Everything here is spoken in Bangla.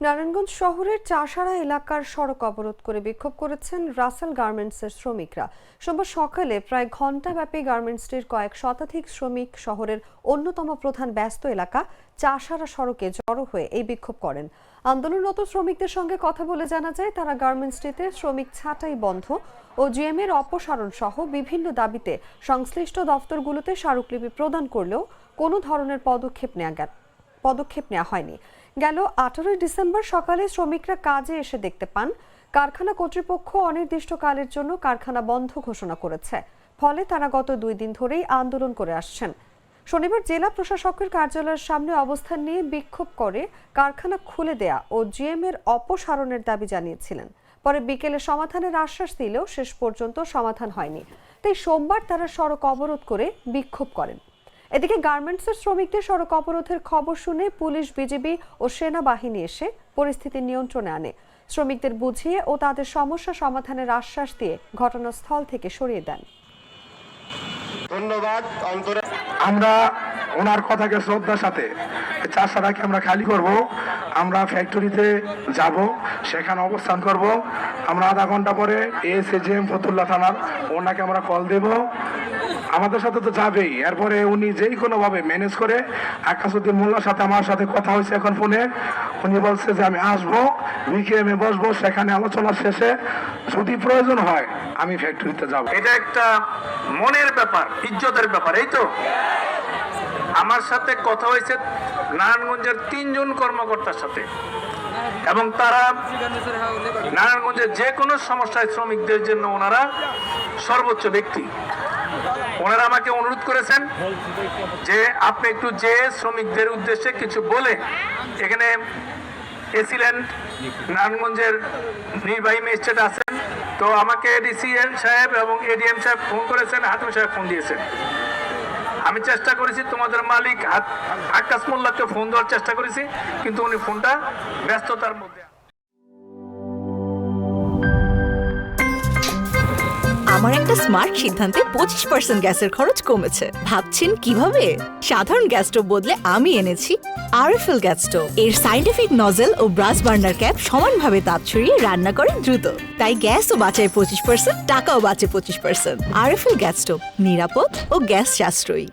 নারায়ণগঞ্জ শহরের চাষাড়া এলাকার সড়ক অবরোধ করে বিক্ষোভ করেছেন রাসেল গার্মেন্টসের শ্রমিকরা। সোমবার সকালে প্রায় ঘণ্টাব্যাপী গার্মেন্টসটির কয়েক শতাধিক শ্রমিক শহরের অন্যতম প্রধান ব্যস্ত এলাকা চাষাড়া সড়কে জড়ো হয়ে এই বিক্ষোভ করেন। আন্দোলনরত শ্রমিকদের সঙ্গে কথা বলে জানা যায়, তারা গার্মেন্টসটিতে শ্রমিক ছাঁটাই বন্ধ ও জিএম এর অপসারণ সহ বিভিন্ন দাবিতে সংশ্লিষ্ট দফতরগুলোতে স্মারকলিপি প্রদান করলেও কোনো ধরনের পদক্ষেপ নেওয়া হয়নি। গেল 18 ডিসেম্বর সকালে শ্রমিকরা কাজে এসে দেখতে পান কারখানা কর্তৃপক্ষ অনির্দিষ্টকালের জন্য কারখানা বন্ধ ঘোষণা করেছে। ফলে তারা গত 2 দিন ধরেই আন্দোলন করে আসছেন। শনিবার জেলা প্রশাসকের কার্যালয়ের সামনে অবস্থান নিয়ে বিক্ষোভ করে কারখানা খুলে দেয়া ও জিএম এর অপসারণের দাবি জানিয়েছিলেন। পরে বিকেলে সমাধানের আশ্বাস দিলেও শেষ পর্যন্ত সমাধান হয়নি। তাই সোমবার তারা সড়ক অবরোধ করে বিক্ষোভ করেন। এদিকে গার্মেন্টসের শ্রমিকদের সড়ক অবরোধের খবর শুনে পুলিশ, বিজিবি ও সেনাবাহিনী এসে পরিস্থিতি নিয়ন্ত্রণে আনে। শ্রমিকদের বুঝিয়ে ও তাদের সমস্যা সমাধানের আশ্বাস দিয়ে ঘটনাস্থল থেকে সরিয়ে দেন। ধন্যবাদ। আমরা ওনার কথাকে শ্রদ্ধার সাথে চাষাড়াকে আমরা খালি করব, আমরা ফ্যাক্টরিতে যাব, সেখানে অবস্থান করব। আমরা আধা ঘন্টা পরে এসএজএম ফতুল্লা থানার ওনাকে আমরা কল দেব। আমাদের সাথে তো যাবেই, এরপরে উনি যেই কোনোভাবে ম্যানেজ করে আকাশুদ্দিন মোল্লার সাথে আমার সাথে কথা হয়েছে এখন ফোনে। উনি বলছে যে আমি আসবো, বিকেএমে বসবো, সেখানে আলোচনা শেষে যদি প্রয়োজন হয় আমি ফ্যাক্টরিতে যাব। এটা একটা মনের ব্যাপার, ইজ্জতের ব্যাপার। এই তো আমার সাথে কথা হয়েছে নারায়ণগঞ্জের 3 জন কর্মকর্তার সাথে, এবং তারা নারায়ণগঞ্জের যে কোনো সমস্যায় শ্রমিকদের জন্য ওনারা সর্বোচ্চ ব্যক্তি। ওনারা আমাকে অনুরোধ করেছেন যে আপনি একটু যে শ্রমিকদের উদ্দেশ্যে কিছু বলে। এখানে এসিল্যান্ড নারায়ণগঞ্জের নির্বাহী ম্যাজিস্ট্রেট আছেন, তো আমাকে ডিসিএন সাহেব এবং এডিএম সাহেব ফোন করেছেন, হাতিম সাহেব ফোন দিয়েছেন। আমি চেষ্টা করেছি তোমাদের মালিক আকাশ মোল্লাকে ফোন দেওয়ার চেষ্টা করেছি, কিন্তু উনি ফোনটা ব্যস্ততার মধ্যে। আমার একটা স্মার্ট সিদ্ধান্তে 25% গ্যাসের খরচ কমেছে। ভাবছেন কিভাবে? সাধারণ গ্যাস স্টোভ বদলে আমি এনেছি আরএফএল গ্যাস স্টোভ। এর সাইন্টিফিক নজল ও ব্রাস বার্নার ক্যাপ সমানভাবে তাপ ছড়িয়ে রান্না করে দ্রুত, তাই গ্যাসও বাঁচায় 25%, টাকাও বাঁচে 25%। আরএফএল গ্যাস স্টোভ নিরাপদ ও গ্যাস সাশ্রয়ী।